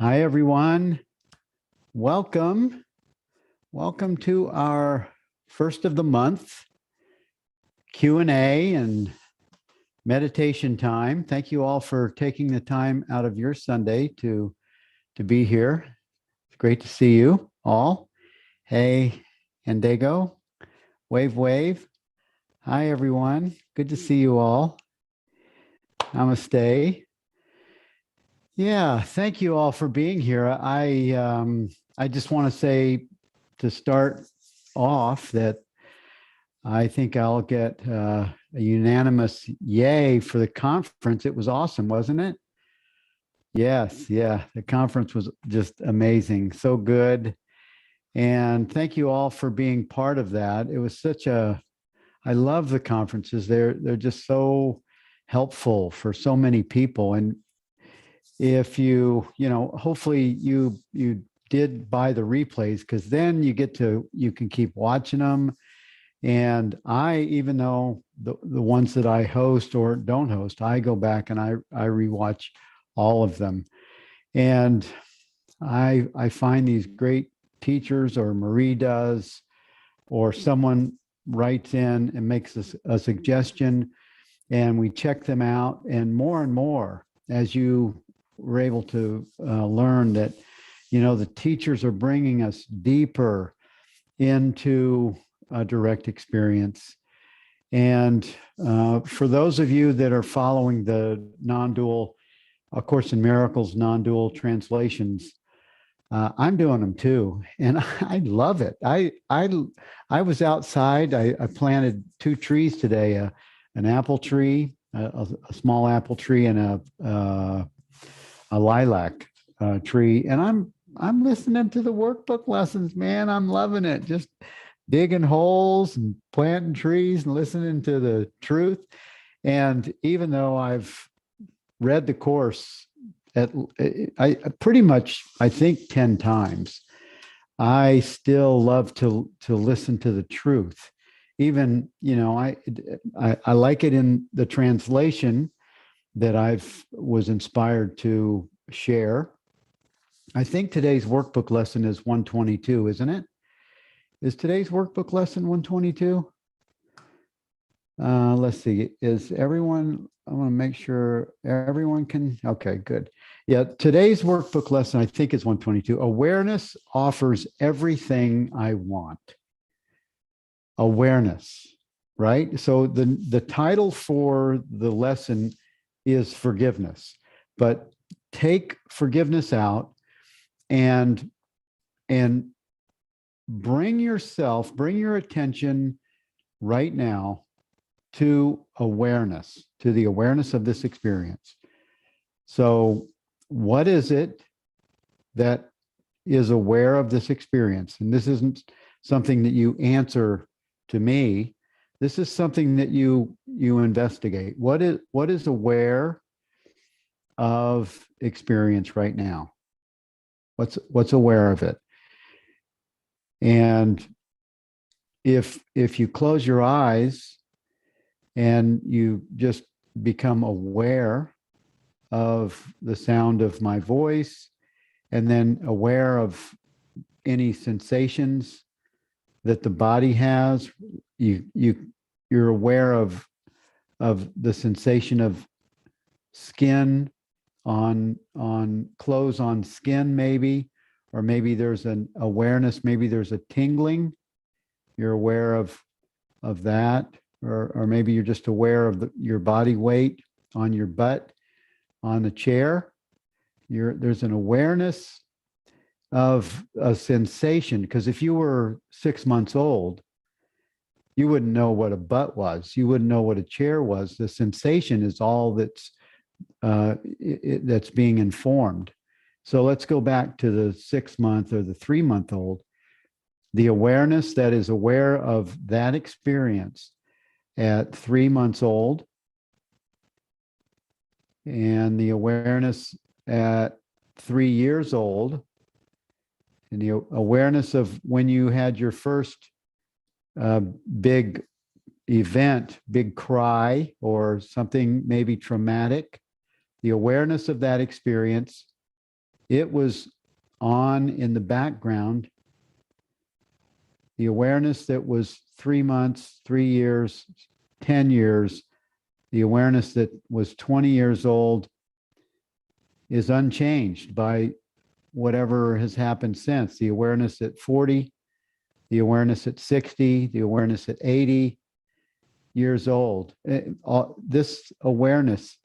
Hi, everyone. Welcome. Welcome to our first of the month Q&A and meditation time. Thank you all for taking the time out of your Sunday to be here. It's great to see you all. Hey, Endago. Wave, wave. Hi, everyone. Good to see you all. Namaste. Yeah, thank you all for being here. I just want to say to start off that I think I'll get a unanimous yay for the conference. It was awesome, wasn't it? Yes, yeah. The conference was just amazing. So good. And thank you all for being part of that. It was I love the conferences. They're just so helpful for so many people. And if hopefully you did buy the replays, because then you can keep watching them. And even though the ones that I host or don't host, I go back and I rewatch all of them. And I find these great teachers, or Marie does, or someone writes in and makes a suggestion, and we check them out. And more as you were able to learn that, the teachers are bringing us deeper into a direct experience. And for those of you that are following the non-dual, A Course in Miracles non-dual translations, I'm doing them too, and I love it. I was outside. I planted 2 trees today: an apple tree, a small apple tree, and a lilac tree. And I'm listening to the workbook lessons, man. I'm loving it. Just digging holes and planting trees and listening to the truth. And even though I've read the course I pretty much, I think, 10 times, I still love to listen to the truth. Even, I like it in the translation that was inspired to share. I think today's workbook lesson is 122, isn't it? Is today's workbook lesson 122? Let's see. Is everyone, I want to make sure everyone can, okay, good. Yeah, today's workbook lesson, I think, is 122. Awareness offers everything I want. Awareness, right? So the title for the lesson is forgiveness, but take forgiveness out and bring your attention right now to awareness, to the awareness of this experience. So what is it that is aware of this experience? And this isn't something that you answer to me. This is something that you investigate. What is aware of experience right now? What's aware of it? And if you close your eyes and you just become aware of the sound of my voice, and then aware of any sensations that the body has, you're aware of the sensation of skin on clothes on skin, maybe, or maybe there's an awareness, maybe there's a tingling. You're aware of that, or maybe you're just aware of your body weight on your butt on the chair. There's an awareness of a sensation, because if you were 6 months old, you wouldn't know what a butt was. You wouldn't know what a chair was. The sensation is all that's being informed. So let's go back to the 6 month or the 3 month old. The awareness that is aware of that experience at 3 months old, and the awareness at 3 years old, and the awareness of when you had your first big event, big cry, or something maybe traumatic, the awareness of that experience It was on in the background. The awareness that was 3 months, 3 years, 10 years, the awareness that was 20 years old is unchanged by whatever has happened since. The awareness at 40, the awareness at 60, the awareness at 80 years old. This awareness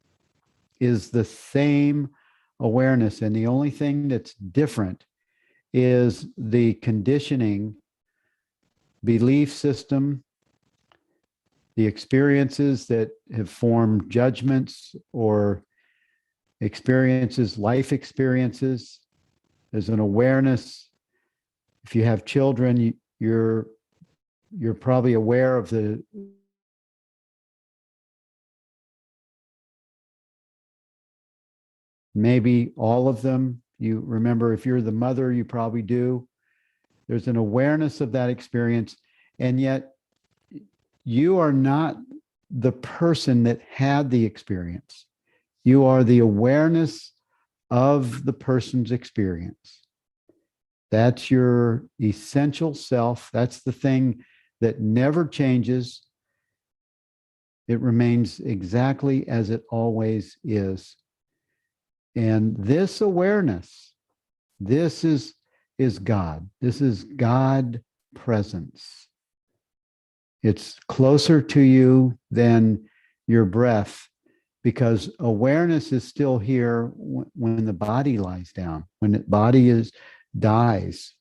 is the same awareness. And the only thing that's different is the conditioning, belief system, the experiences that have formed judgments or experiences, life experiences. There's an awareness. If you have children, you're probably aware of the maybe all of them. You remember, if you're the mother, you probably do. There's an awareness of that experience, and yet you are not the person that had the experience. You are the awareness of the person's experience. That's your essential self. That's the thing that never changes. It remains exactly as it always is. And this awareness, this is God. This is God presence. It's closer to you than your breath, because awareness is still here when the body lies down, when the body dies,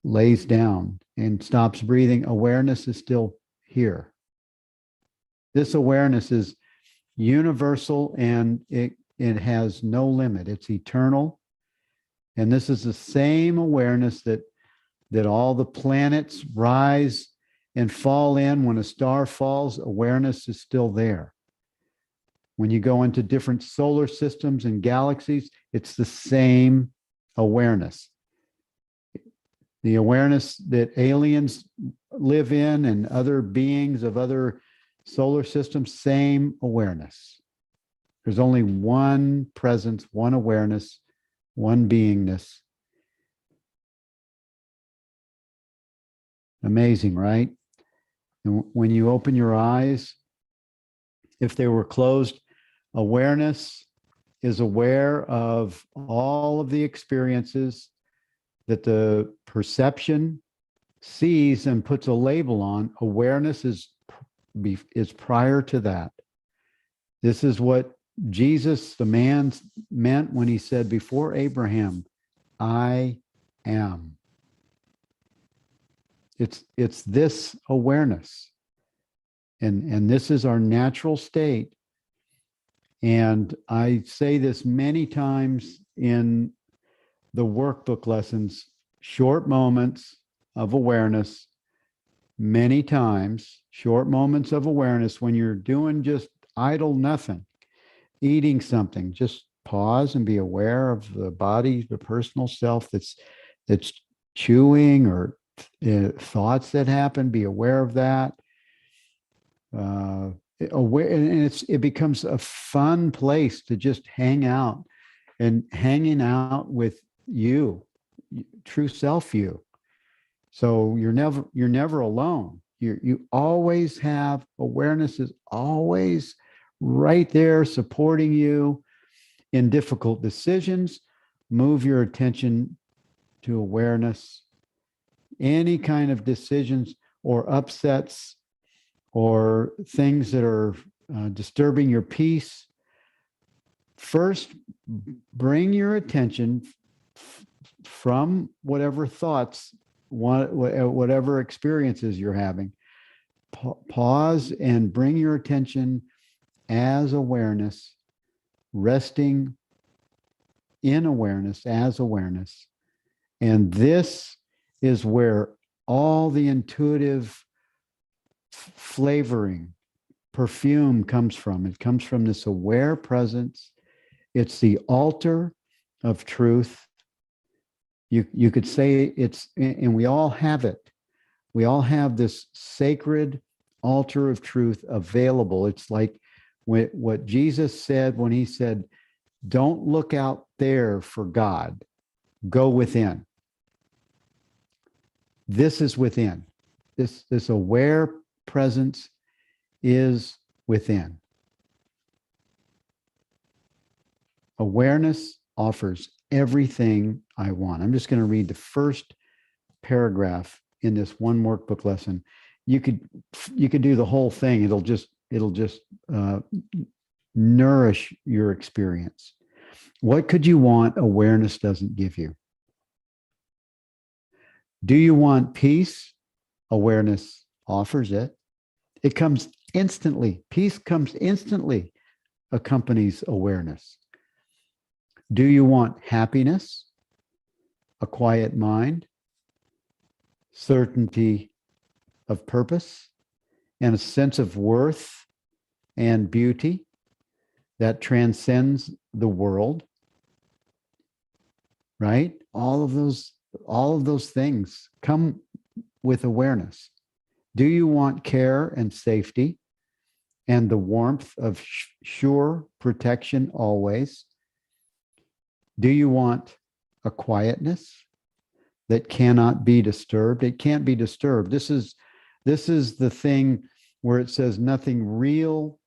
lays down and stops breathing. Awareness is still here. This awareness is universal, and it has no limit. It's eternal. And this is the same awareness that all the planets rise and fall in. When a star falls, awareness is still there. When you go into different solar systems and galaxies, it's the same awareness. The awareness that aliens live in and other beings of other solar systems, same awareness. There's only one presence, one awareness, one beingness. Amazing, right? And when you open your eyes, if they were closed, awareness is aware of all of the experiences that the perception sees and puts a label on. Awareness is prior to that. This is what Jesus, the man, meant when he said, before Abraham, I am. It's this awareness. And this is our natural state. And I say this many times in the workbook lessons, short moments of awareness, many times, short moments of awareness when you're doing just idle nothing, eating something, just pause and be aware of the body, the personal self that's chewing, or thoughts that happen, be aware of that. Aware, and it becomes a fun place to just hang out, and hanging out with you, true self you. So you're never alone. You always have awareness, is always right there supporting you in difficult decisions. Move your attention to awareness. Any kind of decisions or upsets or things that are disturbing your peace, first bring your attention from whatever thoughts, whatever experiences you're having. Pause and bring your attention as awareness, resting in awareness as awareness. And this is where all the intuitive flavoring, perfume comes from. It comes from this aware presence. It's the altar of truth. You could say it's, and we all have it. We all have this sacred altar of truth available. It's like what Jesus said when he said, don't look out there for God. Go within. This is within. This aware presence is within. Awareness offers everything I want. I'm just going to read the first paragraph in this one workbook lesson. You could do the whole thing. It'll just nourish your experience. What could you want awareness doesn't give you? Do you want peace? Awareness offers it. It comes instantly. Peace comes instantly, accompanies awareness. Do you want happiness? A quiet mind, certainty of purpose, and a sense of worth and beauty that transcends the world, right? All of those things come with awareness. Do you want care and safety and the warmth of sure protection always? Do you want a quietness that cannot be disturbed? It can't be disturbed. This is the thing where it says nothing real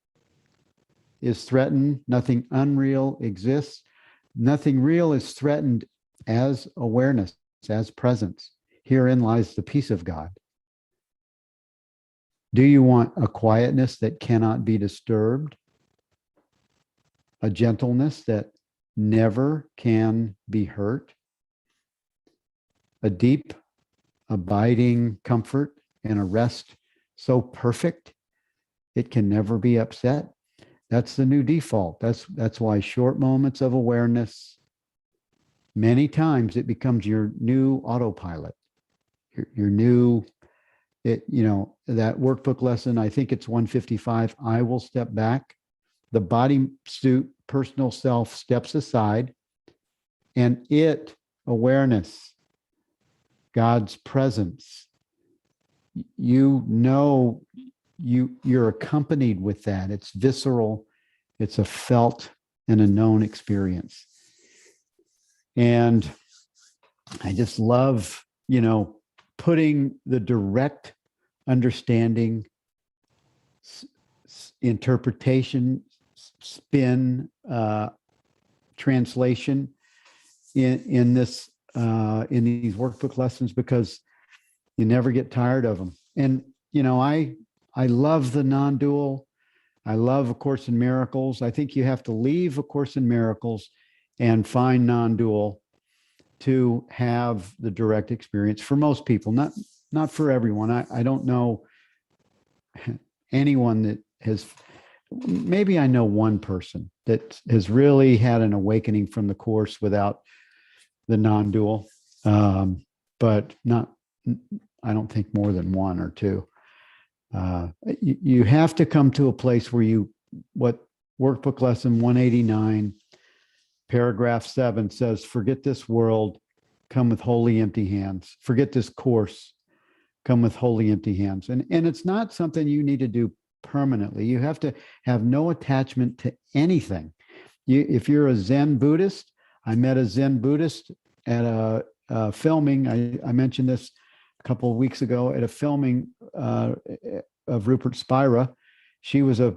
is threatened, nothing unreal exists. Nothing real is threatened as awareness, as presence. Herein lies the peace of God. Do you want a quietness that cannot be disturbed? A gentleness that never can be hurt? A deep, abiding comfort and a rest so perfect it can never be upset? That's the new default. That's why short moments of awareness, many times it becomes your new autopilot, your new, that workbook lesson, I think it's 155, I will step back. The body suit, personal self steps aside, and awareness, God's presence, you're accompanied with that. It's visceral, it's a felt and a known experience. And I just love, putting the direct understanding, interpretation, spin, translation in these workbook lessons, because you never get tired of them. And I love the non-dual. I love A Course in Miracles. I think you have to leave A Course in Miracles and find non-dual to have the direct experience for most people, not for everyone. I don't know anyone that has, maybe I know one person that has really had an awakening from the Course without the non-dual, but I don't think more than one or two. You have to come to a place where what workbook lesson 189, paragraph 7 says, forget this world, come with wholly empty hands. Forget this course, come with wholly empty hands. And it's not something you need to do permanently. You have to have no attachment to anything. If you're a Zen Buddhist, I met a Zen Buddhist at a filming. I mentioned this a couple of weeks ago at a filming of Rupert Spira. She was a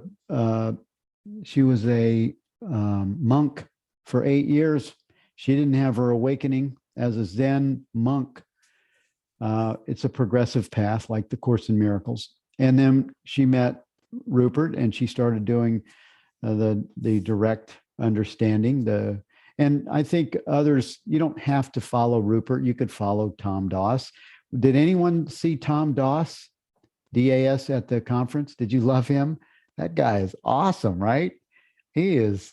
monk for 8 years. She didn't have her awakening as a Zen monk. It's a progressive path like the Course in Miracles. And then she met Rupert and she started doing the direct understanding. And I think others, you don't have to follow Rupert. You could follow Tom Doss. Did anyone see Tom Doss, DAS, at the conference? Did you love him? That guy is awesome, right? He's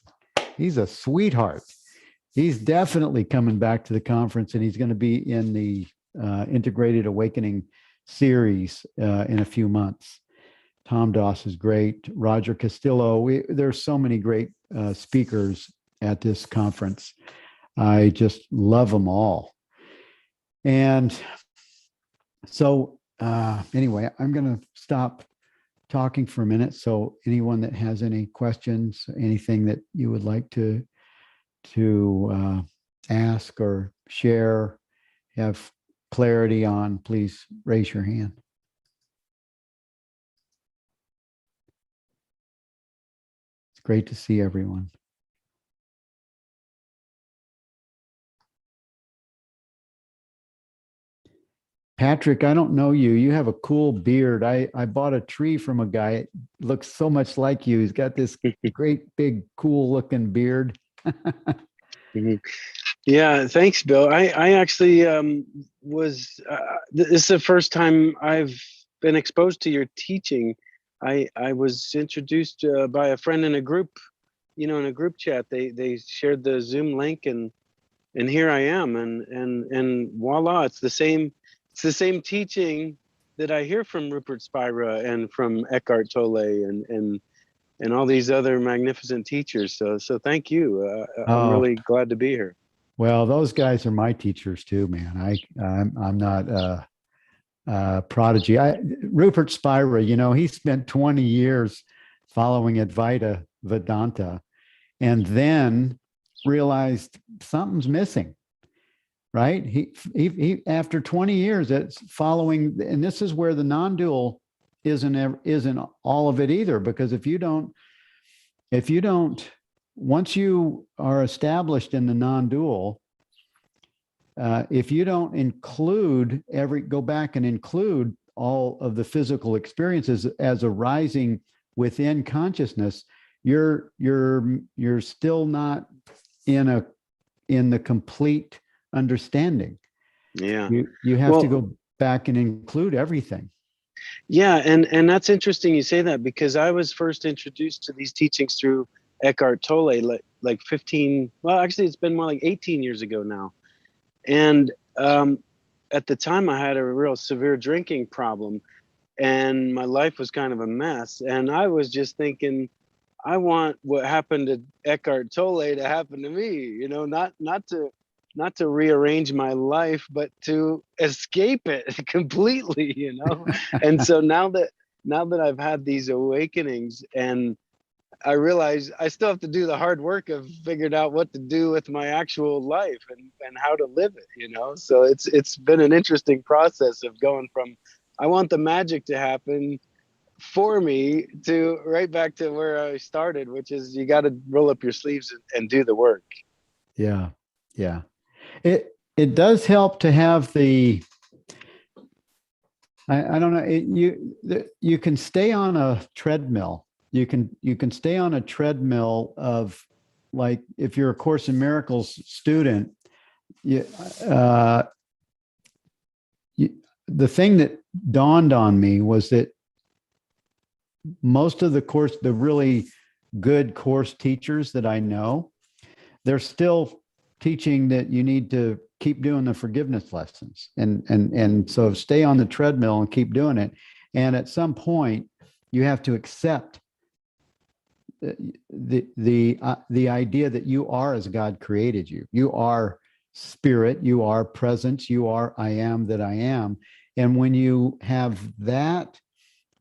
a sweetheart. He's definitely coming back to the conference, and he's going to be in the Integrated Awakening series in a few months. Tom Doss is great. Roger Castillo. There's so many great speakers at this conference. I just love them all. And so anyway, I'm going to stop talking for a minute. So anyone that has any questions, anything that you would like to to ask or share, have clarity on, please raise your hand. It's great to see everyone. Patrick, I don't know you. You have a cool beard. I bought a tree from a guy. It looks so much like you. He's got this great, big, cool looking beard. Yeah, thanks, Bill. I actually was, this is the first time I've been exposed to your teaching. I was introduced by a friend in a group, in a group chat. They shared the Zoom link, and here I am, and voila, it's the same teaching that I hear from Rupert Spira and from Eckhart Tolle and all these other magnificent teachers. So thank you. I'm really glad to be here. Well, those guys are my teachers too, man. I'm not a prodigy. Rupert Spira, he spent 20 years following Advaita Vedanta, and then realized something's missing. Right? He after 20 years, it's following, and this is where the non-dual isn't all of it either, because if you don't, once you are established in the non-dual, if you don't go back and include all of the physical experiences as arising within consciousness, you're still not in the complete understanding. Yeah, you have to go back and include everything. Yeah, and that's interesting you say that, because I was first introduced to these teachings through Eckhart Tolle like 15, well, actually it's been more like 18 years ago now. And at the time I had a real severe drinking problem, and my life was kind of a mess, and I was just thinking, I want what happened to Eckhart Tolle to happen to me, not to rearrange my life, but to escape it completely, And so now that I've had these awakenings, and I realize I still have to do the hard work of figuring out what to do with my actual life and how to live it, So it's been an interesting process of going from, I want the magic to happen for me, to right back to where I started, which is you got to roll up your sleeves and do the work. Yeah. It does help to have the, I don't know, you can stay on a treadmill. You can stay on a treadmill of, like, if you're a Course in Miracles student, the thing that dawned on me was that most of the really good course teachers that I know, they're still teaching that you need to keep doing the forgiveness lessons, and so stay on the treadmill and keep doing it. And at some point, you have to accept the idea that you are as God created you. You are spirit. You are presence. You are I am that I am. And when you have that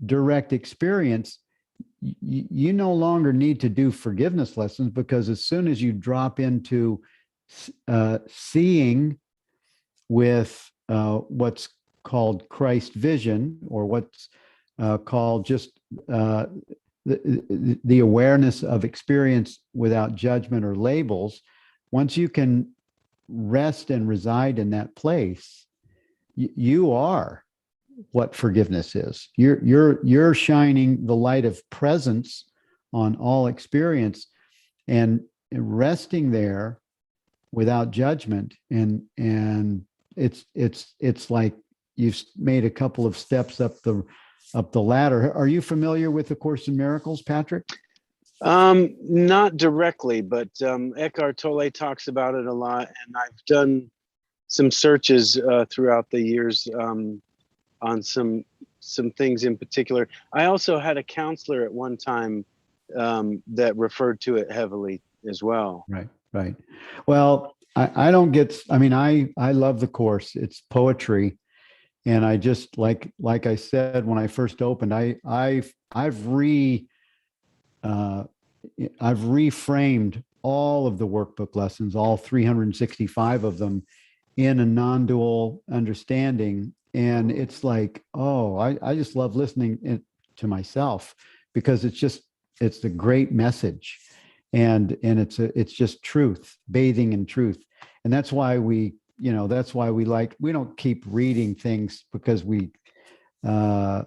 direct experience, you no longer need to do forgiveness lessons, because as soon as you drop into seeing with what's called Christ vision, or what's called just the awareness of experience without judgment or labels, once you can rest and reside in that place, you are what forgiveness is. You're shining the light of presence on all experience, and resting there without judgment, and it's like you've made a couple of steps up the ladder. Are you familiar with the Course in Miracles, Patrick? Not directly, but Eckhart Tolle talks about it a lot, and I've done some searches throughout the years on some things in particular. I also had a counselor at one time that referred to it heavily as well. Right. Well, I don't get, I love the Course. It's poetry. And I just, like I said, when I first opened, I've reframed all of the workbook lessons, all 365 of them, in a non-dual understanding. And it's like, oh, I just love listening to myself, because it's a great message. And it's just truth, bathing in truth. And that's why we don't keep reading things because I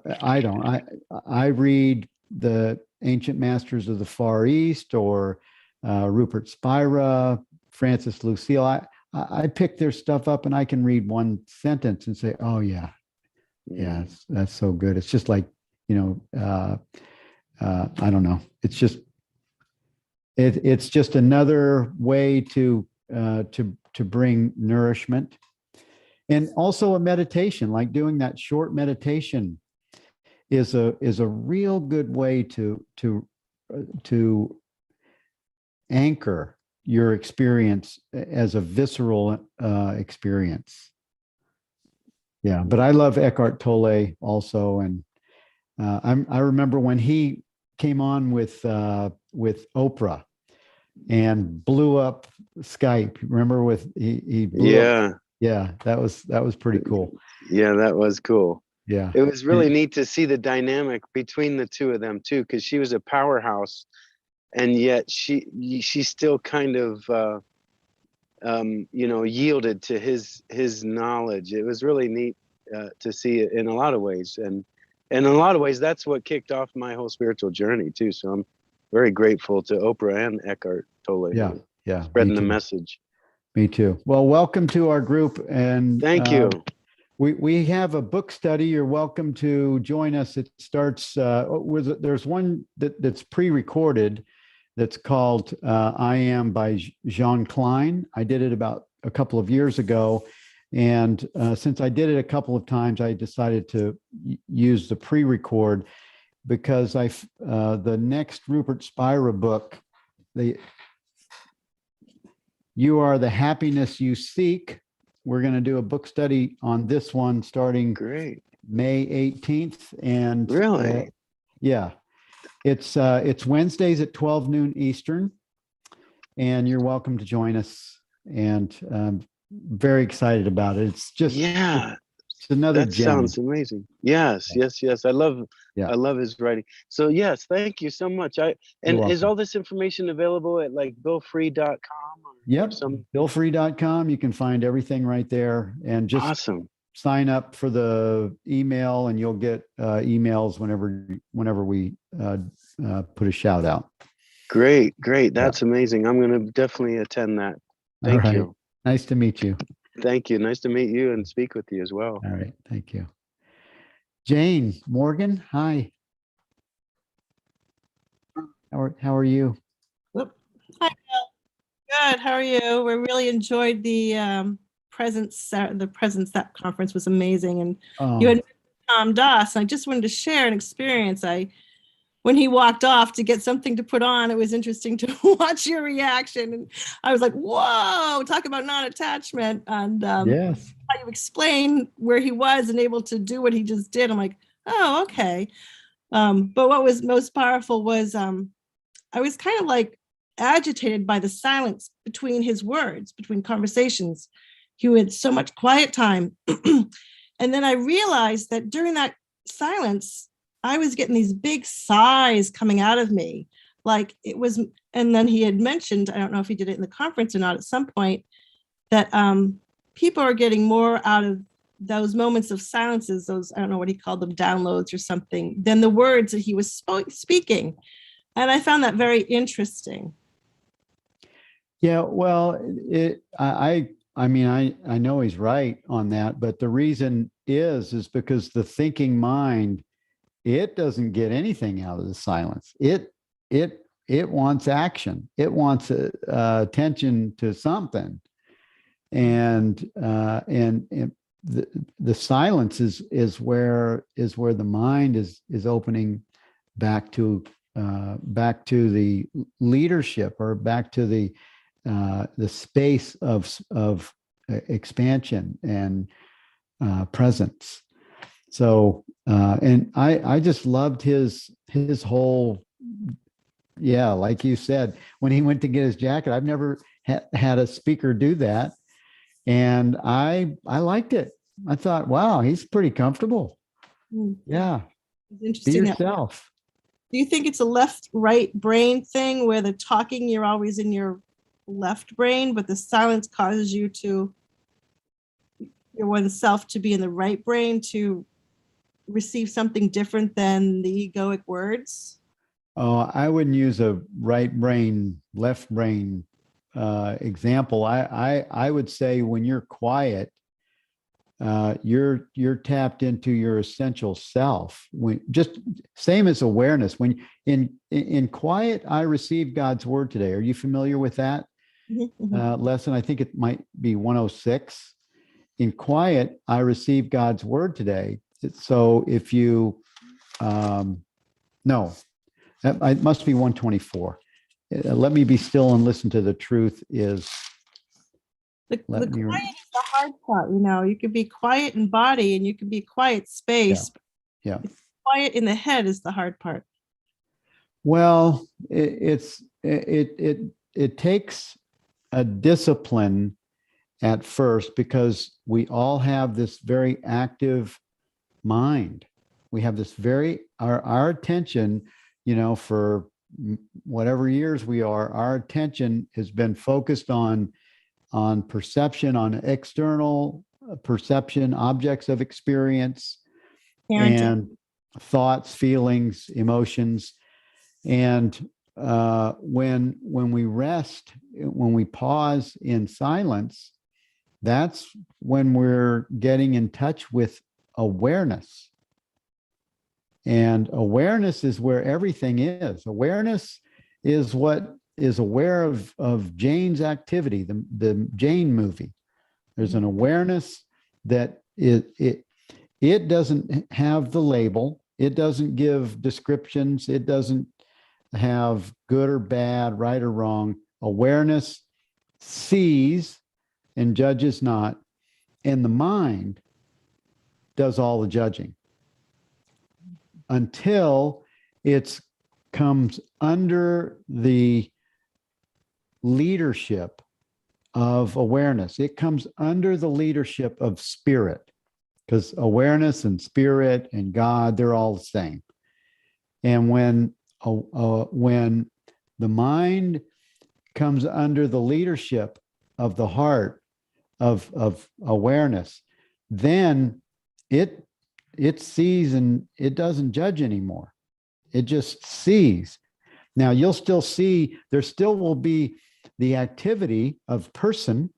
read the ancient masters of the Far East, or Rupert Spira, Francis Lucille. I pick their stuff up and I can read one sentence and say, oh yeah, that's so good. It's just like, I don't know. It's just another way to bring nourishment, and also a meditation, like doing that short meditation is a real good way to anchor your experience as a visceral experience. Yeah, but I love Eckhart Tolle also, and I remember when he came on with Oprah and blew up Skype. Remember he blew up. Yeah, that was pretty cool. Yeah, that was cool. Yeah, it was really neat to see the dynamic between the two of them too, because she was a powerhouse, and yet she still kind of yielded to his knowledge. It was really neat to see it in a lot of ways, and in a lot of ways that's what kicked off my whole spiritual journey too. So I'm very grateful to Oprah and Eckhart Tolle. Yeah, spreading the message. Me too. Well, welcome to our group, and thank you. We have a book study. You're welcome to join us. It starts there's one that's pre-recorded that's called I Am by Jean Klein. I did it about a couple of years ago, and since I did it a couple of times, I decided to use the pre-record, because the next Rupert Spira book, You Are the Happiness You Seek. We're going to do a book study on this one starting May 18th. And really, it's Wednesdays at 12 noon Eastern, and you're welcome to join us. And very excited about it. It's just it's another that gem. Sounds amazing. Yes. I love his writing. So yes, thank you so much. Is all this information available at like billfree.com? Yep. Billfree.com. You can find everything right there, and just sign up for the email, and you'll get emails whenever we put a shout out. Great. That's amazing. I'm going to definitely attend that. Thank you. Nice to meet you. Thank you. Nice to meet you and speak with you as well. All right. Thank you. Jane Morgan. Hi. How are you? Hi, Bill. Good. How are you? We really enjoyed the presence. The presence that conference was amazing, and you had Tom Doss. And I just wanted to share an experience. When he walked off to get something to put on, it was interesting to watch your reaction. And I was like, "Whoa!" Talk about non-attachment, and how you explain where he was and able to do what he just did. I'm like, "Oh, okay." But what was most powerful was I was kind of like agitated by the silence between his words, between conversations. He had so much quiet time. And then I realized that during that silence, I was getting these big sighs coming out of me. Like it was, and then he had mentioned, I don't know if he did it in the conference or not at some point, that people are getting more out of those moments of silences, those, I don't know what he called them, downloads or something, than the words that he was speaking. And I found that very interesting. Yeah, well, I mean, I know he's right on that, but the reason is because the thinking mind, it doesn't get anything out of the silence. It wants action. It wants attention to something, and the silence is where the mind is opening back to the leadership, or back to the space of expansion and presence. So, and I just loved his whole Yeah, like you said, when he went to get his jacket, I've never had a speaker do that, and I liked it. I thought, wow, he's pretty comfortable. Mm. Yeah, It's be interesting. yourself. Do you think it's a left-right brain thing where the talking, you're always in your left brain, but the silence causes you to, your oneself to be in the right brain to receive something different than the egoic words? Oh, I wouldn't use a right brain, left brain example. I would say when you're quiet, you're tapped into your essential self. When just same as awareness. When in quiet, I received God's word today. Are you familiar with that lesson? I think it might be 106. In quiet, I received God's word today. So if you no, it must be 124. Let me be still and listen to the truth is. The quiet is the hard part, you know. You can be quiet in body and you can be quiet space. Yeah. Quiet in the head is the hard part. Well, it takes a discipline at first because we all have this very active mind. We have this our attention, you know, for whatever years we are, our attention has been focused on perception, on external perception, objects of experience, and thoughts, feelings, emotions. And when we rest, when we pause in silence, that's when we're getting in touch with awareness. And awareness is where everything is. Awareness is what is aware of Jane's activity, the Jane movie. There's an awareness that it doesn't have the label. It doesn't give descriptions. It doesn't have good or bad, right or wrong. Awareness sees and judges not, and the mind does all the judging until it comes under the leadership of awareness. It comes under the leadership of spirit, because awareness and spirit and God, they're all the same. And when the mind comes under the leadership of the heart of awareness, then it sees and it doesn't judge anymore. It just sees. Now you'll still see, there still will be the activity of person.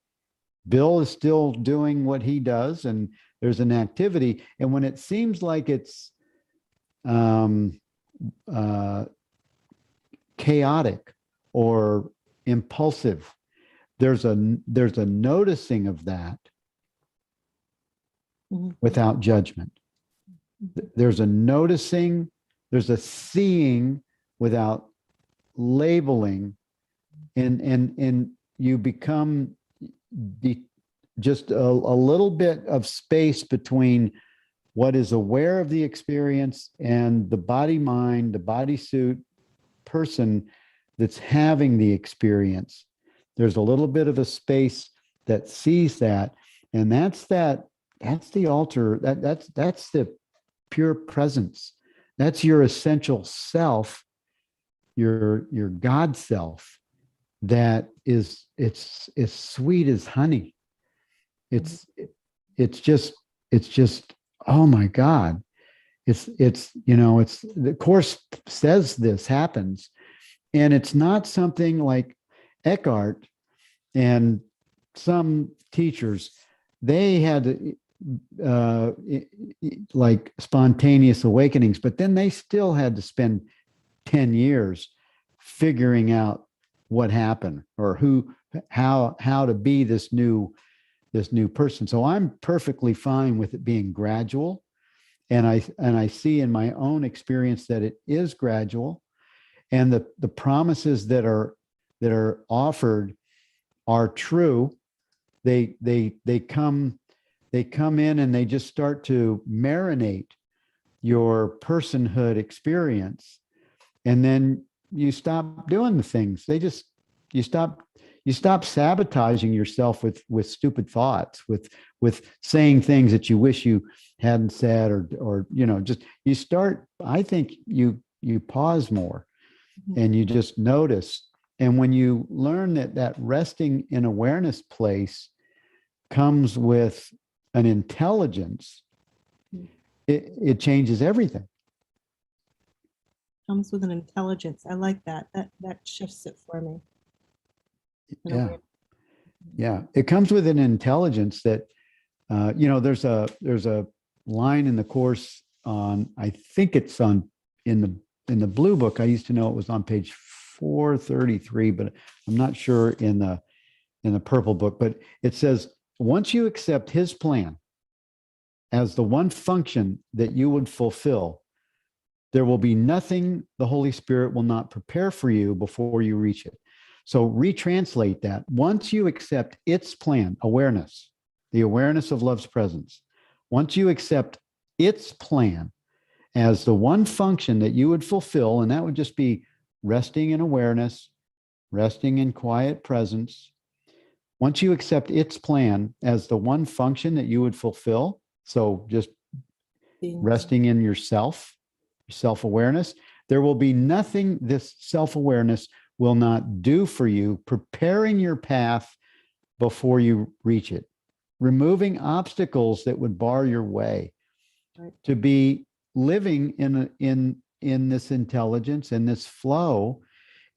Bill is still doing what he does, and there's an activity. And when it seems like it's chaotic or impulsive, there's a noticing of that without judgment. There's a noticing, there's a seeing without labeling, and you become just a little bit of space between what is aware of the experience and the body mind, the bodysuit person that's having the experience. There's a little bit of a space that sees that, and that's the altar, that's the pure presence. That's your essential self, your God self, that is, it's sweet as honey. It's just, oh my God. It's the Course says this happens, and it's not something like Eckhart and some teachers, they had like spontaneous awakenings, but then they still had to spend 10 years figuring out what happened or how to be this new person. So I'm perfectly fine with it being gradual. And I see in my own experience that it is gradual, and the promises that are offered are true. They come in and they just start to marinate your personhood experience, and then stop doing the things. You stop sabotaging yourself with stupid thoughts, with saying things that you wish you hadn't said, or just you start. I think you pause more, and you just notice. And when you learn that resting in awareness place comes with an intelligence, it changes everything. Comes with an intelligence. I like that. That shifts it for me. Yeah. It comes with an intelligence that, there's a line in the course on, I think it's on in the blue book. I used to know it was on page 433, but I'm not sure in the purple book. But it says, once you accept his plan as the one function that you would fulfill, there will be nothing the Holy Spirit will not prepare for you before you reach it. So retranslate that. Once you accept its plan, awareness, the awareness of love's presence, once you accept its plan as the one function that you would fulfill, and that would just be resting in awareness, resting in quiet presence. Once you accept its plan as the one function that you would fulfill, so just resting in yourself, self-awareness, there will be nothing this self-awareness will not do for you, preparing your path before you reach it, removing obstacles that would bar your way, right, to be living in this intelligence and this flow.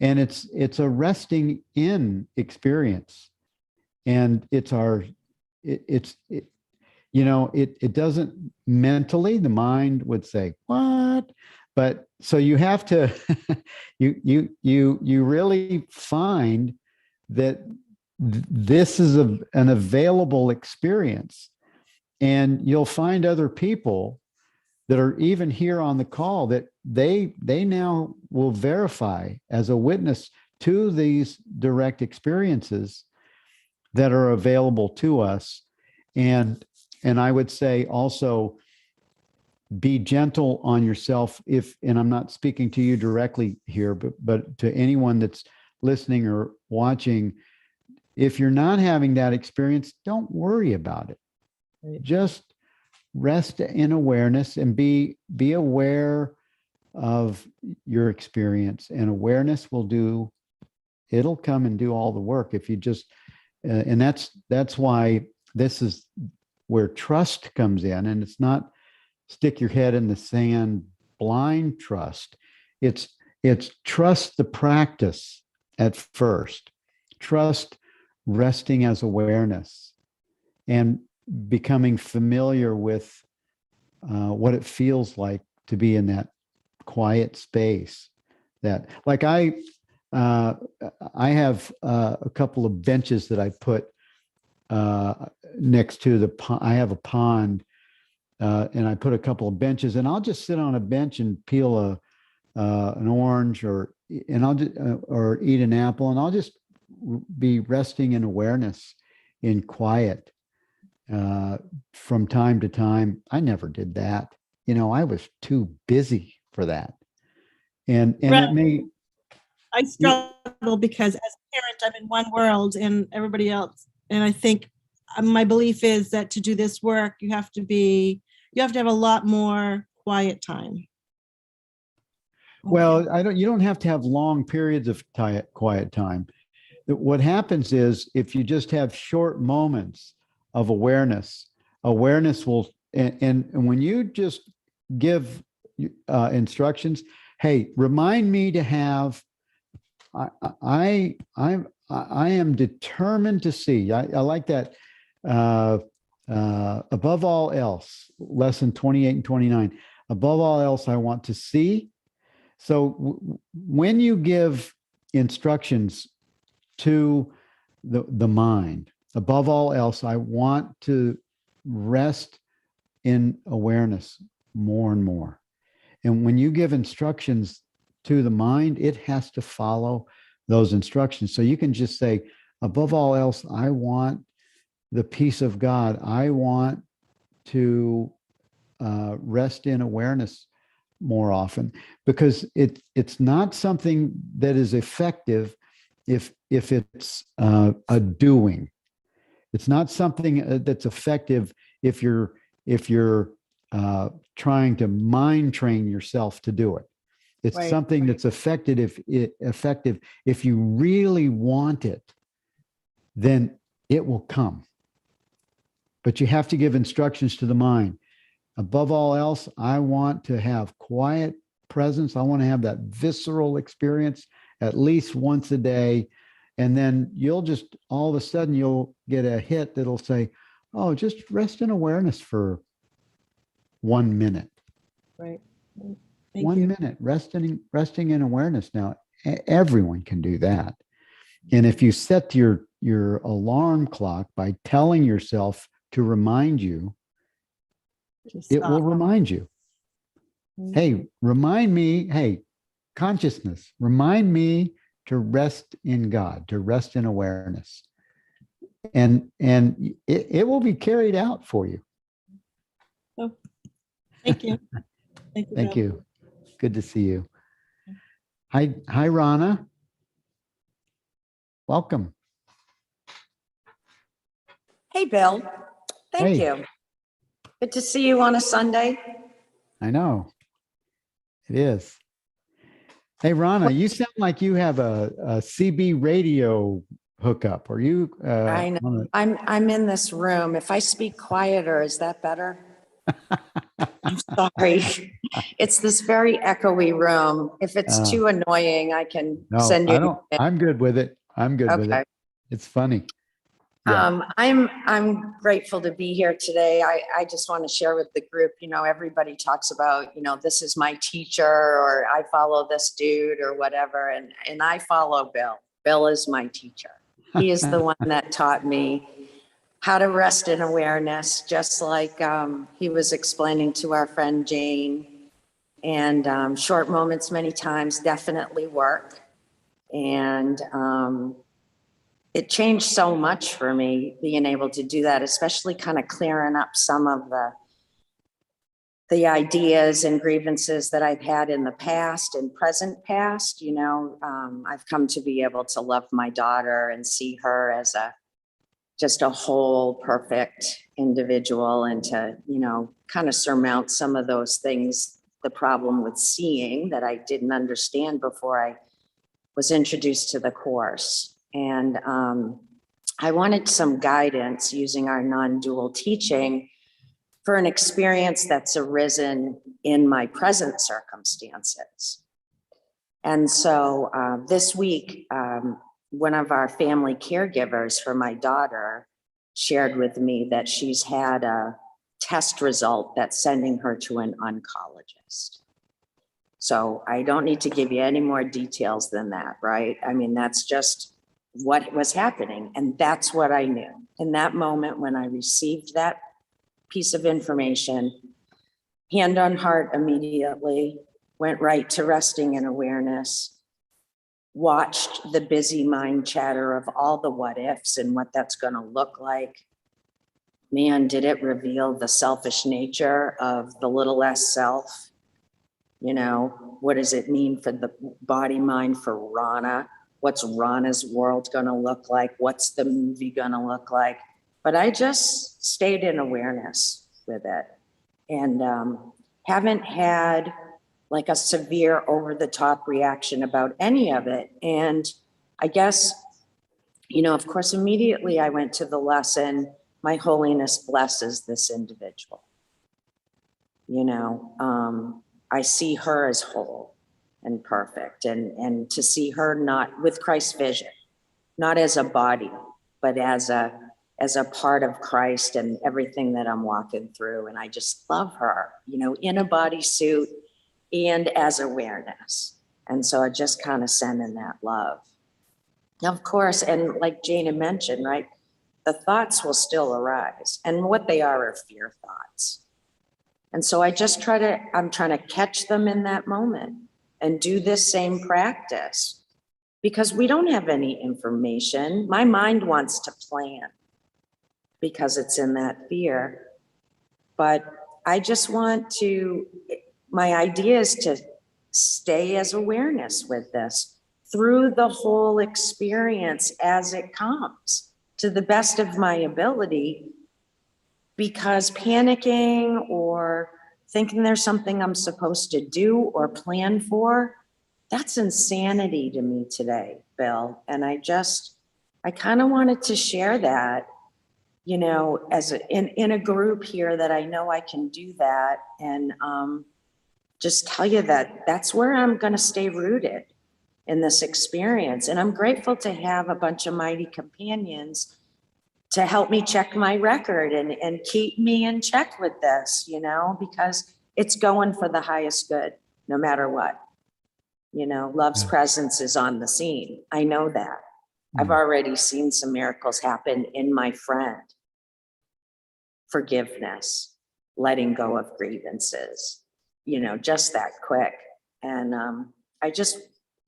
And it's a resting in experience. And it doesn't mentally, the mind would say, what? But so you have to, you really find that this is an available experience. And you'll find other people that are even here on the call that they now will verify as a witness to these direct experiences that are available to us. And I would say also, be gentle on yourself and I'm not speaking to you directly here, but to anyone that's listening or watching, if you're not having that experience, don't worry about it. Right. Just rest in awareness and be aware of your experience, and awareness it'll come and do all the work if you just, and that's why this is where trust comes in. And it's not stick your head in the sand, blind trust. It's trust the practice at first. Trust resting as awareness and becoming familiar with what it feels like to be in that quiet space. That, like, I have a couple of benches that I put next to I have a pond. And I put a couple of benches, and I'll just sit on a bench and peel an orange or eat an apple, and I'll just be resting in awareness, in quiet. From time to time, I never did that. I was too busy for that, and right. It may. I struggle because as a parent, I'm in one world and everybody else, and I think my belief is that to do this work, you have to have a lot more quiet time. Well, you don't have to have long periods of quiet time. What happens is, if you just have short moments of awareness will, and when you just give instructions, hey, remind me to have, I am determined to see. I like that. Above all else, lesson 28 and 29, above all else, I want to see. So when you give instructions to the mind, above all else, I want to rest in awareness more and more. And when you give instructions to the mind, it has to follow those instructions. So you can just say, above all else, I want the peace of God. I want to rest in awareness more often, because it's not something that is effective if it's a doing. It's not something that's effective if you're trying to mind train yourself to do it. It's Right. something that's effective if you really want it, then it will come. But you have to give instructions to the mind. Above all else, I want to have quiet presence. I want to have that visceral experience at least once a day. And then you'll just, all of a sudden, you'll get a hit that'll say, oh, just rest in awareness for 1 minute. Right. Thank 1 you. minute, resting in awareness. Now, everyone can do that. And if you set your alarm clock by telling yourself to remind you, Just it stop. will remind you. Hey, remind me, hey, consciousness, remind me to rest in God, to rest in awareness. And it will be carried out for you. Oh, thank you. Thank you. Thank Bill. you. Good to see you. Hi, Rana. Welcome. Hey, Bill. Thank Hey. you. Good to see you on a Sunday. I know. It is. Hey, Rana, you sound like you have a CB radio hookup. Are you? I know. I'm in this room. If I speak quieter, is that better? I'm sorry. It's this very echoey room. If it's too annoying, I can No, send you. I don't. I'm good with it. I'm good with Okay. it. It's funny. Yeah. I'm grateful to be here today. I just want to share with the group, everybody talks about, this is my teacher, or I follow this dude or whatever. And I follow Bill. Bill is my teacher. He is the one that taught me how to rest in awareness, just like he was explaining to our friend Jane. And short moments many times definitely work. And it changed so much for me being able to do that, especially kind of clearing up some of the ideas and grievances that I've had in the past and present past. I've come to be able to love my daughter and see her as just a whole perfect individual, and to, kind of surmount some of those things, the problem with seeing that I didn't understand before I was introduced to the course. And I wanted some guidance using our non-dual teaching for an experience that's arisen in my present circumstances. And so this week, one of our family caregivers for my daughter shared with me that she's had a test result that's sending her to an oncologist. So I don't need to give you any more details than that, right? I mean, that's just what was happening. And that's what I knew. In that moment when I received that piece of information, hand on heart immediately, went right to resting in awareness, watched the busy mind chatter of all the what ifs and what that's going to look like. Man, did it reveal the selfish nature of the little s self. What does it mean for the body mind for Rana? What's Rana's world going to look like? What's the movie going to look like? But I just stayed in awareness with it, and haven't had like a severe over the top reaction about any of it. And I guess, of course, immediately I went to the lesson, my holiness blesses this individual. I see her as whole and perfect, and to see her not with Christ's vision, not as a body, but as a part of Christ and everything that I'm walking through. And I just love her, in a bodysuit and as awareness. And so I just kind of send in that love. Now, of course, and like Jana mentioned, right, the thoughts will still arise, and what they are fear thoughts. And so I'm trying to catch them in that moment and do this same practice, because we don't have any information. My mind wants to plan because it's in that fear. But I just want to my idea is to stay as awareness with this through the whole experience as it comes to the best of my ability, because panicking or thinking there's something I'm supposed to do or plan for, that's insanity to me today, Bill. And I kind of wanted to share that, you know, as in a group here that I know I can do that. And just tell you that that's where I'm going to stay rooted in this experience. And I'm grateful to have a bunch of mighty companions to help me check my record and keep me in check with this, you know, because it's going for the highest good, no matter what. You know, love's presence is on the scene. I know that. I've already seen some miracles happen in my friend. Forgiveness, letting go of grievances, you know, just that quick. And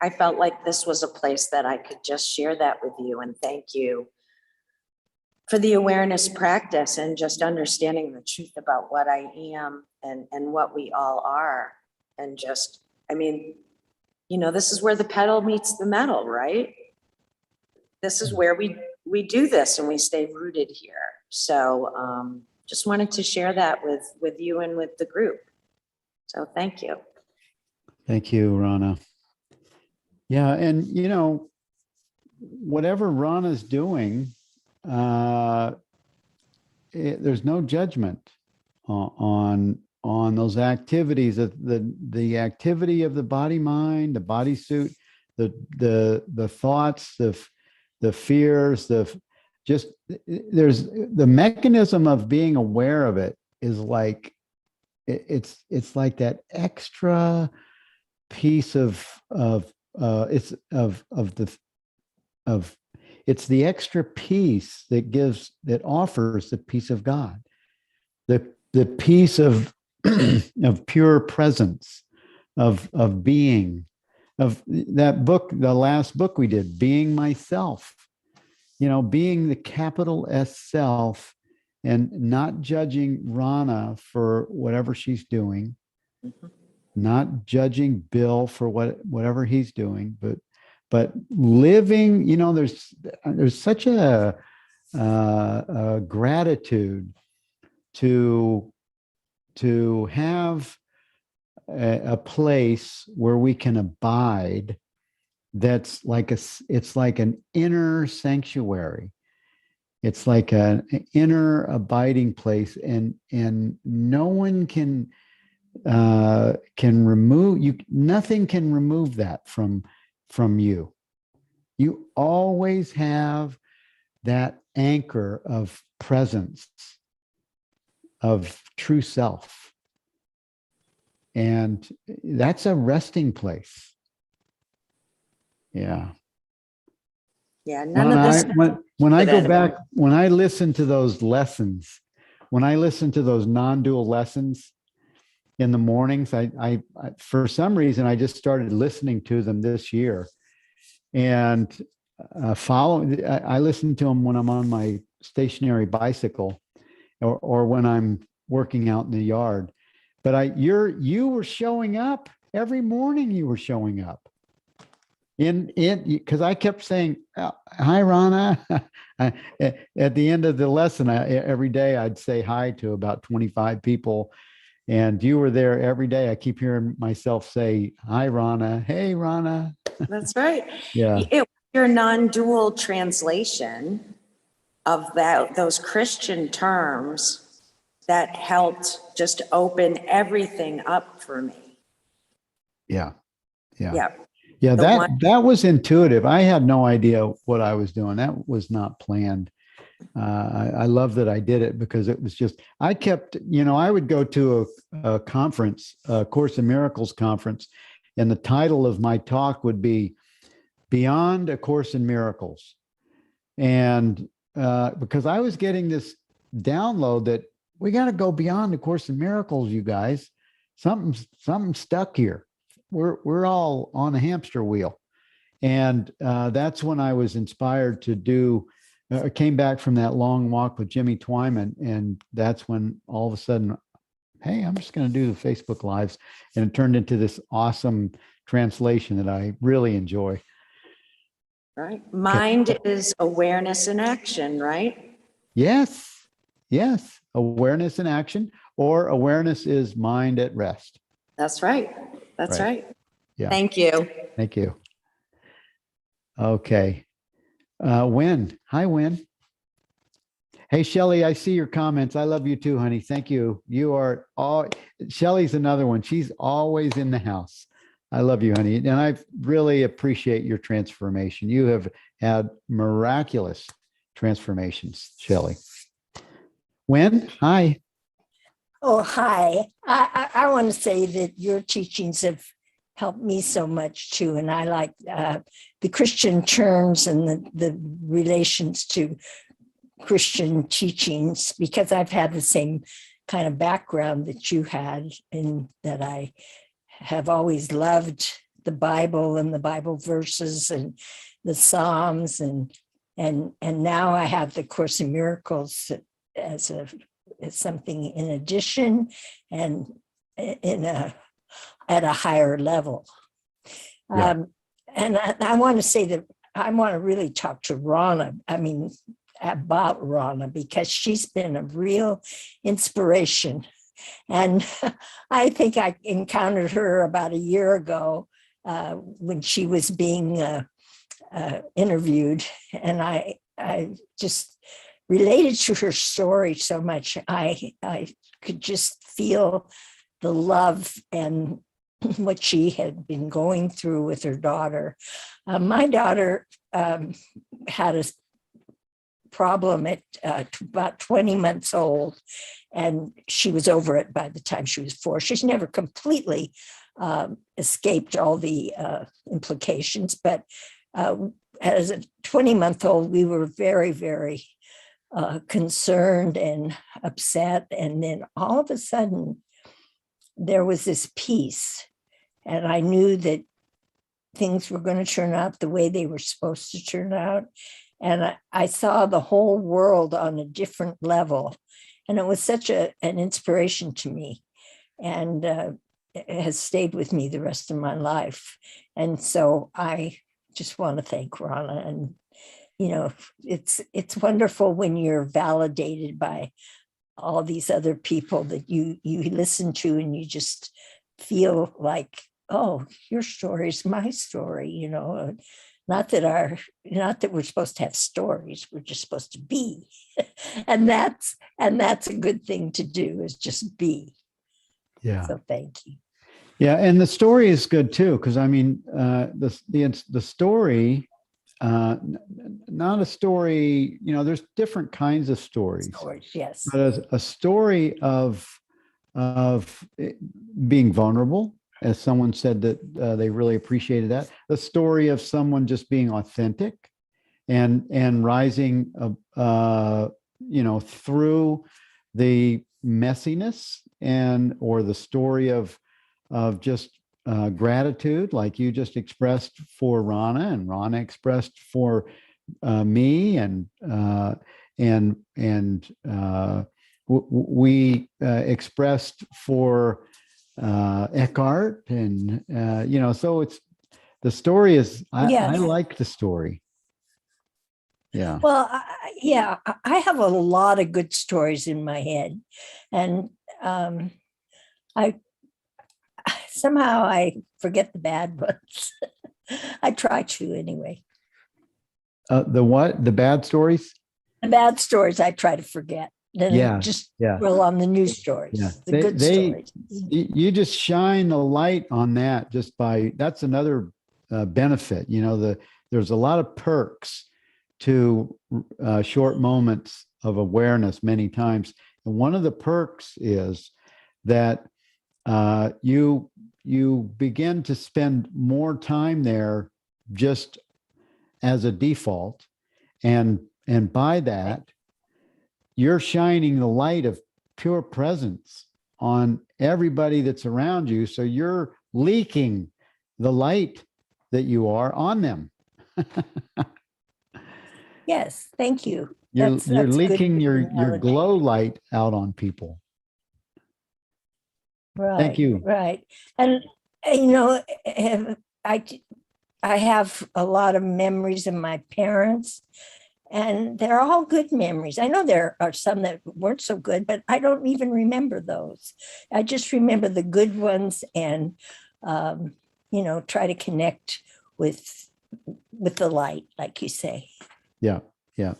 I felt like this was a place that I could just share that with you. And thank you for the awareness practice and just understanding the truth about what I am and what we all are. And just, I mean, you know, this is where the pedal meets the metal, right? This is where we do this and we stay rooted here. So just wanted to share that with you and with the group. So thank you. Thank you, Rana. Yeah, and you know, whatever Rana's doing, there's no judgment on those activities. The activity of the body mind, the bodysuit, the thoughts, the fears, there's the mechanism of being aware of it is like it's like that extra piece it's the extra piece that offers the peace of God, the peace of of pure presence, of being, of that book, the last book we did, Being Myself, you know, being the capital S self and not judging Rana for whatever she's doing, not judging Bill for whatever he's doing, but living, you know, there's such a gratitude to have a place where we can abide. That's like it's like an inner sanctuary. It's like an inner abiding place, and no one can remove you. Nothing can remove that from you. You always have that anchor of presence, of true self. And that's a resting place. Yeah. Yeah, none of this. When I go back, when I listen to those lessons, when I listen to those non-dual lessons in the mornings, I for some reason, I just started listening to them this year. And I listen to them when I'm on my stationary bicycle or when I'm working out in the yard. But you were showing up every morning. You were showing up in it because I kept saying, "Hi, Rana." At the end of the lesson, every day I'd say hi to about 25 people, and you were there every day. I keep hearing myself say, "Hi, Rana." "Hey, Rana." That's right. Yeah. It was your non-dual translation of those Christian terms that helped just open everything up for me. Yeah. Yeah. Yeah, that was intuitive. I had no idea what I was doing. That was not planned. I love that I did it because it was just, I kept, you know, I would go to a conference, a Course in Miracles conference, and the title of my talk would be Beyond A Course in Miracles. And because I was getting this download that we got to go beyond the Course in Miracles, you guys. Something's stuck here. We're all on a hamster wheel. And that's when I was inspired to do, came back from that long walk with Jimmy Twyman. And that's when all of a sudden hey, I'm just going to do the Facebook Lives. And it turned into this awesome translation that I really enjoy. Right. Mind is awareness in action, right? Yes. Yes. Awareness in action, or awareness is mind at rest. That's right. That's right. Yeah. Thank you. Thank you. Okay. Wynn. Hi, Wynn. Hey, Shelly, I see your comments. I love you too, honey. Thank you. You are all, Shelly's another one. She's always in the house. I love you, honey. And I really appreciate your transformation. You have had miraculous transformations, Shelly. Wynn, hi. Oh, hi. I want to say that your teachings have helped me so much too. And I like the Christian terms and the relations to Christian teachings, because I've had the same kind of background that you had, in that I have always loved the Bible and the Bible verses and the Psalms, and now I have the Course in Miracles as something in addition and at a higher level. Yeah. And I want to say that I want to really talk to Rana. About Rana, because she's been a real inspiration. And I think I encountered her about a year ago when she was being interviewed. And I just related to her story so much. I could just feel the love and what she had been going through with her daughter. My daughter had a problem at about 20 months old, and she was over it by the time she was 4. She's never completely escaped all the implications, but as a 20-month-old, we were very, very concerned and upset. And then all of a sudden, there was this peace, and I knew that things were going to turn out the way they were supposed to turn out. And I saw the whole world on a different level. And it was such an inspiration to me. And it has stayed with me the rest of my life. And so I just want to thank Rana. And, you know, it's wonderful when you're validated by all these other people that you listen to, and you just feel like, oh, your story is my story, you know. Not that we're supposed to have stories, we're just supposed to be. and that's a good thing to do, is just be. Yeah. So thank you. Yeah. And the story is good too, because I mean, the story, not a story, you know, there's different kinds of stories. Stories, yes. But a story of being vulnerable, as someone said that they really appreciated that. The story of someone just being authentic and rising, you know, through the messiness, or the story of just gratitude, like you just expressed for Rana, and Rana expressed for me, and we expressed for Eckhart, and you know, so it's, the story is, I like the story. Yeah. Well, I have a lot of good stories in my head, and I somehow I forget the bad ones. I try to anyway. The what? The bad stories? The bad stories I try to forget. Then just dwell on the news stories, the good stories. You just shine the light on that, just by, that's another benefit. You know, there's a lot of perks to short moments of awareness many times. And one of the perks is that you begin to spend more time there just as a default. And by that, you're shining the light of pure presence on everybody that's around you. So you're leaking the light that you are on them. Yes, thank you. You're That's leaking good your analogy. glow light out on people. Right. Thank you. Right. And, I, I have a lot of memories of my parents, and they're all good memories. I know there are some that weren't so good, but I don't even remember those. I just remember the good ones, and try to connect with the light, like you say. Yeah. Yeah.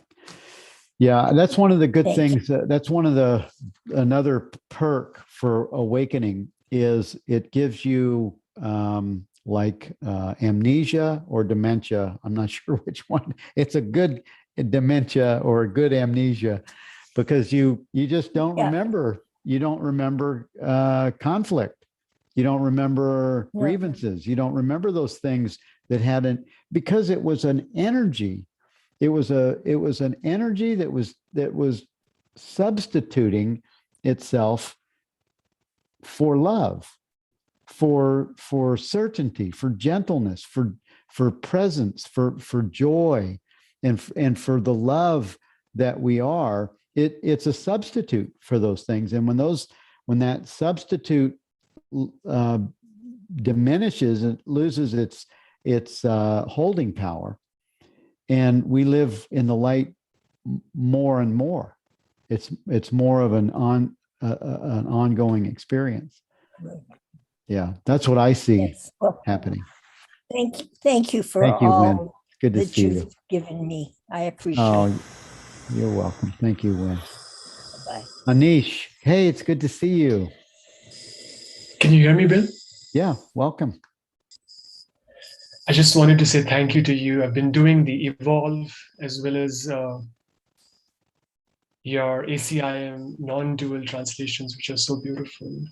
Yeah. That's one of the good Thank you. things. That's one of another perk for awakening is it gives you amnesia or dementia. I'm not sure which one. It's a good dementia or a good amnesia because you just don't Yeah. remember. You don't remember conflict. You don't remember No. grievances. You don't remember those things that hadn't, because it was an energy. It was an energy that was substituting itself for love, for certainty, for gentleness, for presence, for joy, and for the love that we are. It's a substitute for those things, and when that substitute diminishes and loses its holding power, and we live in the light more and more. It's more of an ongoing experience. Yeah, that's what I see Yes. Well, happening. thank you for Thank you, Win. all Good to that see you. you've given me. I appreciate Oh, it. you're welcome. Thank you, Win. Bye. Anish, hey, it's good to see you. Can you hear me, Bill? Yeah, welcome. I just wanted to say thank you to you. I've been doing the Evolve as well as your ACIM non-dual translations, which are so beautiful.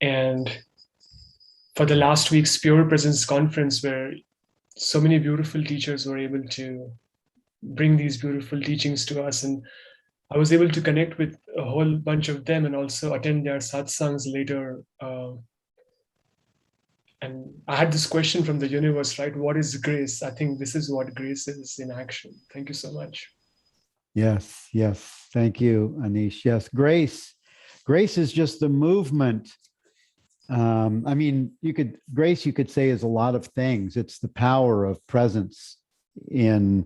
And for the last week's Pure Presence conference, where so many beautiful teachers were able to bring these beautiful teachings to us, and I was able to connect with a whole bunch of them and also attend their satsangs later. And I had this question from the universe, right? What is grace? I think this is what grace is in action. Thank you so much. Yes, yes. Thank you, Anish. Yes, grace. Grace is just the movement. I mean, grace, you could say, is a lot of things. It's the power of presence in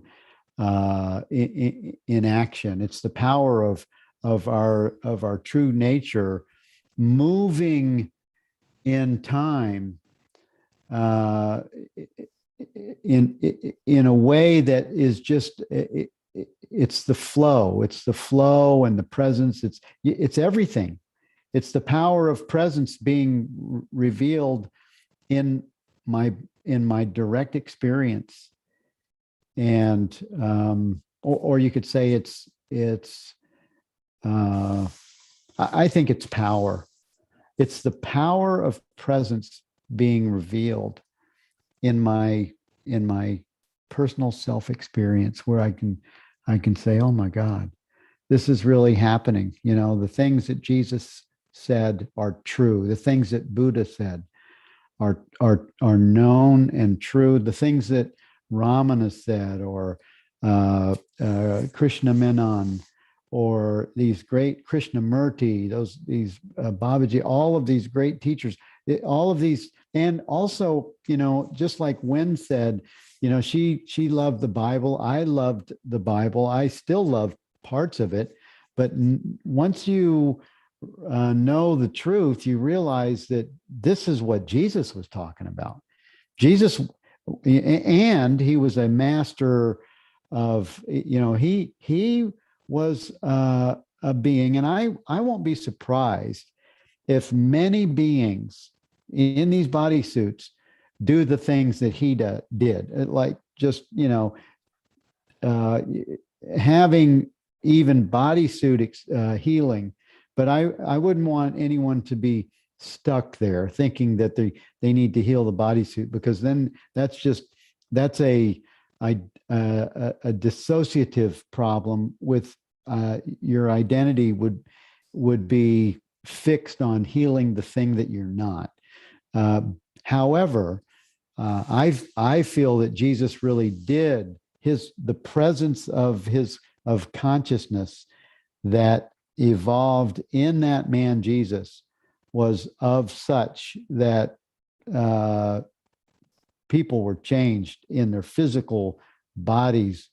action. It's the power of our true nature moving in time in a way that is just it's the flow and the presence. It's everything. It's the power of presence being revealed in my direct experience. And or you could say I think it's power. It's the power of presence being revealed in my personal self experience, where I can say, oh my God, this is really happening. The things that Jesus said are true. The things that Buddha said are known and true. The things that Ramana said, or Krishna Menon, or these great Krishnamurti, these Babaji, all of these great teachers, all of these, and also, just like Wen said, she loved the Bible. I loved the Bible. I still love parts of it, but once you know the truth, you realize that this is what Jesus was talking about. Jesus, and he was a master of, he was a being, and I won't be surprised if many beings in these bodysuits do the things that he did, like just having even bodysuit healing. But I wouldn't want anyone to be stuck there thinking that they need to heal the bodysuit, because then that's a dissociative problem with your identity would be fixed on healing the thing that you're not. However, I feel that Jesus really did the presence of consciousness that evolved in that man Jesus was of such that people were changed in their physical bodies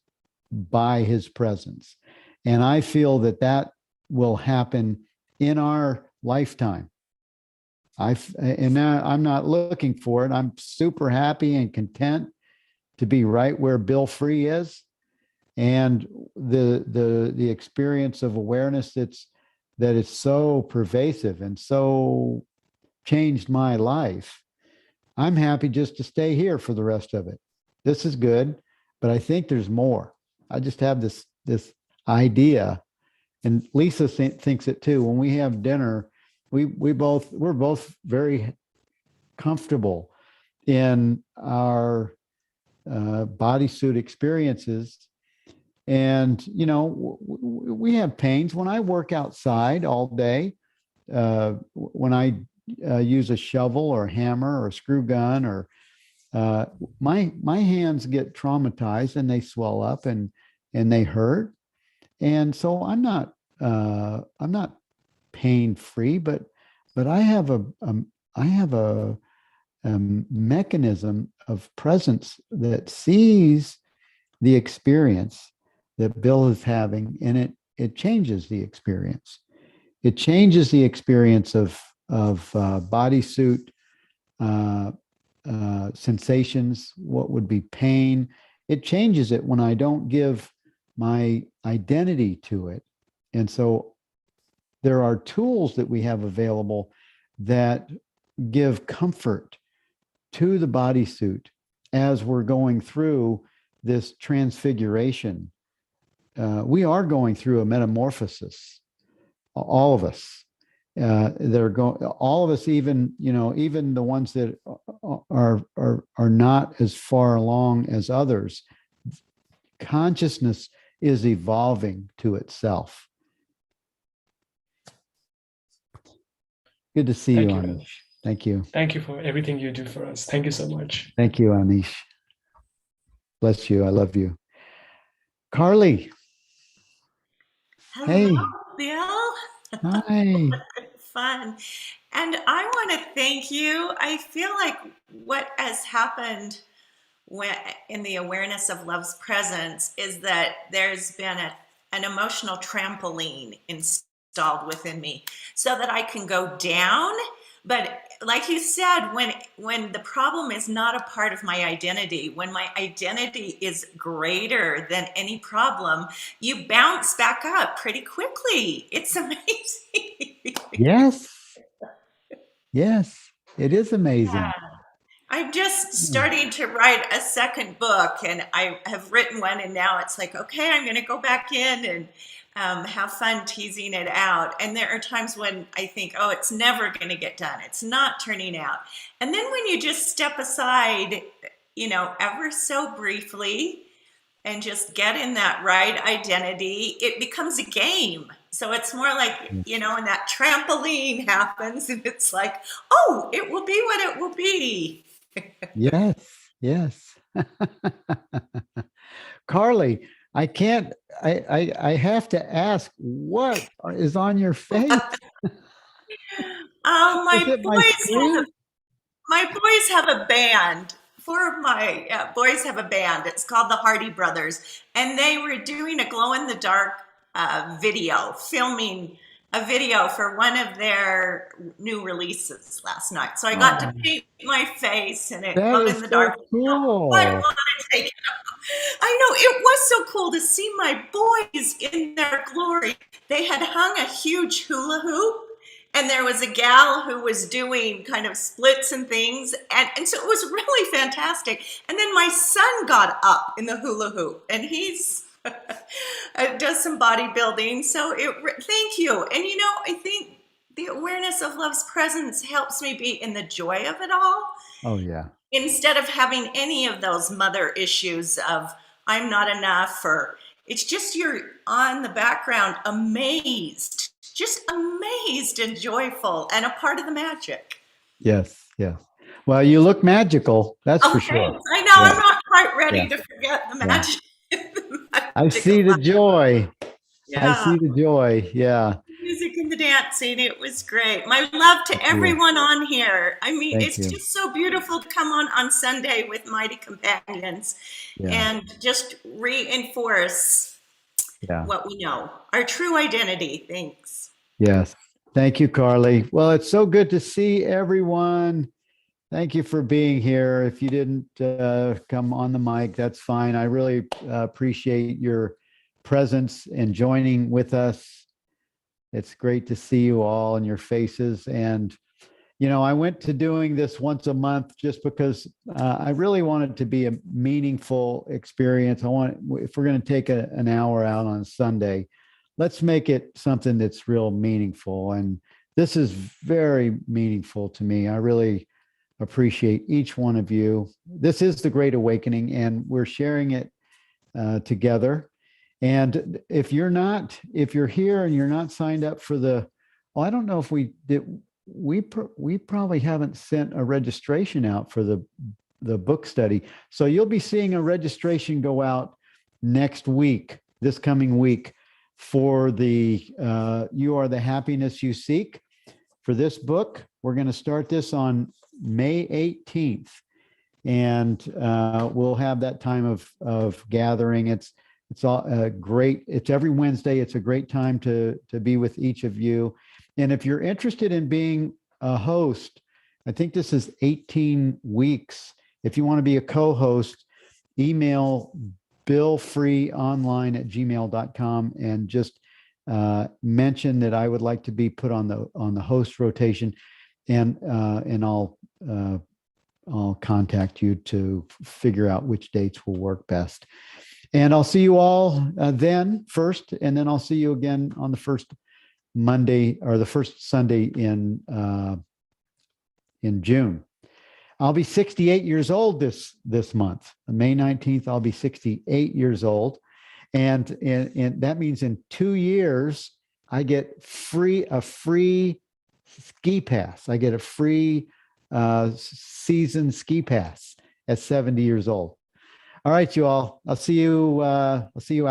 by his presence. And I feel that that will happen in our lifetime. And now I'm not looking for it. I'm super happy and content to be right where Bill Free is. And the experience of awareness that is so pervasive and so changed my life. I'm happy just to stay here for the rest of it. This is good, but I think there's more. I just have this idea, and Lisa thinks it too. When we have dinner, we're both very comfortable in our bodysuit experiences. And, you know, we have pains when I work outside all day, when I use a shovel or a hammer or a screw gun, or my hands get traumatized and they swell up and they hurt. And so I'm not pain free, but I have a mechanism of presence that sees the experience that Bill is having, and it changes the experience. It changes the experience of bodysuit sensations, what would be pain. It changes it when I don't give my identity to it. And so there are tools that we have available that give comfort to the bodysuit as we're going through this transfiguration. We are going through a metamorphosis, all of us. They're going, all of us, even the ones that are not as far along as others. Consciousness is evolving to itself. Good to see you, Anish. Thank you. Thank you for everything you do for us. Thank you so much. Thank you, Anish. Bless you. I love you. Carly. Hello, Hey. Bill. Hi. Fun. And I want to thank you. I feel like what has happened in the awareness of love's presence is that there's been an emotional trampoline installed within me so that I can go down. But like you said, when the problem is not a part of my identity, when my identity is greater than any problem, you bounce back up pretty quickly. It's amazing. Yes. Yes, it is amazing. Yeah. I'm just starting to write a second book, and I have written one, and now it's like, okay, I'm going to go back in and have fun teasing it out. And there are times when I think, oh, it's never going to get done. It's not turning out. And then when you just step aside, ever so briefly and just get in that right identity, it becomes a game. So it's more like, and that trampoline happens and it's like, oh, it will be what it will be. Yes. Carly, I have to ask, what is on your face? My boys have a band. 4 of my boys have a band. It's called the Hardy Brothers. And they were doing a glow-in-the-dark video, filming a video for one of their new releases last night. So I got to paint my face and it glowed in the dark. So cool. I want to take it out. I know, it was so cool to see my boys in their glory. They had hung a huge hula hoop, and there was a gal who was doing kind of splits and things. And so it was really fantastic. And then my son got up in the hula hoop, and he's does some bodybuilding. So thank you. And I think the awareness of love's presence helps me be in the joy of it all. Oh, yeah. Instead of having any of those mother issues of I'm not enough, or it's just you're on the background amazed, just amazed and joyful and a part of the magic. Yes. Well, you look magical. That's for sure. I know. Yeah. I'm not quite ready to forget the magic. I see the joy. Yeah. I see the joy. Yeah. Music and the dancing. It was great. My love to Thank you. everyone on here. I mean, Thank it's you. just so beautiful to come on Sunday with Mighty Companions Yeah. and just reinforce Yeah. what we know, our true identity. Thanks. Yes. Thank you, Carly. Well, it's so good to see everyone. Thank you for being here. If you didn't come on the mic, that's fine. I really appreciate your presence and joining with us. It's great to see you all and your faces. And, you know, I went to doing this once a month just because I really want it to be a meaningful experience. If we're going to take an hour out on Sunday, let's make it something that's real meaningful. And this is very meaningful to me. I really appreciate each one of you. This is the Great Awakening, and we're sharing it together. And if you're here and you're not signed up for I don't know if we did. We probably haven't sent a registration out for the book study. So you'll be seeing a registration go out next week, this coming week, for the You Are the Happiness You Seek. For this book, we're going to start this on May 18th, and we'll have that time of gathering. It's all great. It's every Wednesday. It's a great time to be with each of you. And if you're interested in being a host, I think this is 18 weeks. If you want to be a co-host, email billfreeonline@gmail.com and just mention that I would like to be put on the host rotation, and I'll contact you to figure out which dates will work best. And I'll see you all then first, and then I'll see you again on the first Monday or the first Sunday in June. I'll be 68 years old this month. On May 19th, I'll be 68 years old. And that means in 2 years, I get a free ski pass. I get a free season ski pass at 70 years old. All right, you all. I'll see you out there.